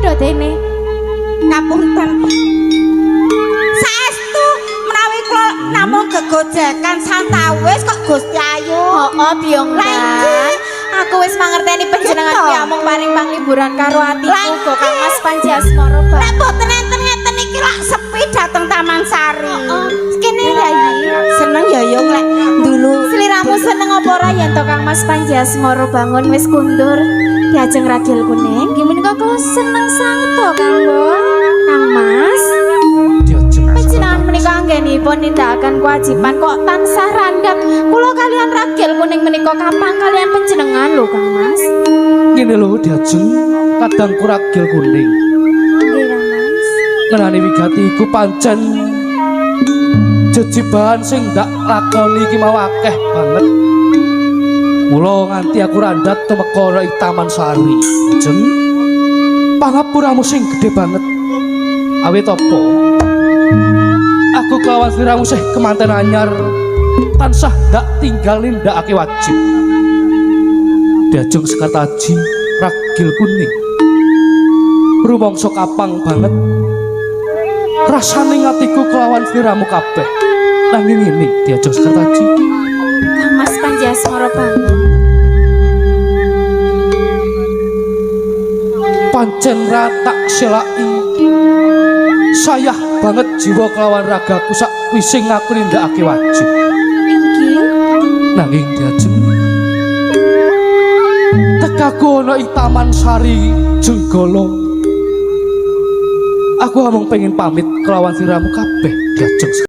padha dene. Ngapunten. Saestu menawi kula namung gegojekan santawis kok Gusti Ayu. Heeh, Biong. Lah iki aku wis mangerteni panjenengan Gitu. ki amung paring pangliburan karo atiku kok Kang Mas Panji Asmara Bang. Nek boten enten ngeten iki lak sepi dateng Taman Sari. Kene ya iki. Seneng ya yo lek dulu. Sliramu seneng apa ora yen to Kang Mas Panji Asmara bangun wis kundur diajeng ragil kuning. Nggih menika kula seneng sanget to Kang Mas. Diajeng Panjenengan menika anggenipun nindakaken kewajiban kok tansah randhap. Kula kalian ragil kuning menika kapan kalian panjenengan lho Kang Mas. ngene lho diajeng kadang kuragil kuning Nggih Kang Mas. ngenani wigati iku pancen jejiban sing ndak lakoni iki mau akeh banget mula nganti aku randat tumeka ing Taman Sari jeng pangapuramu sing gede banget awit apa aku kelawan sliramu sih kemanten anyar tansah ndak tinggal nindakake wajib diajeng sekataji ragil kuning rumangsa kapang banget rasane ngatiku kelawan sliramu kabeh nanging ini diajeng sekataji Kang Mas Panji Asmara bangun. pancen ratak selaki sayah banget jiwa kelawan ragaku sak wising aku nindakake wajib Inggih. nanging diajeng tekaku ana ing Taman Sari Jenggala aku amung pengen pamit kelawan sliramu kabeh diajeng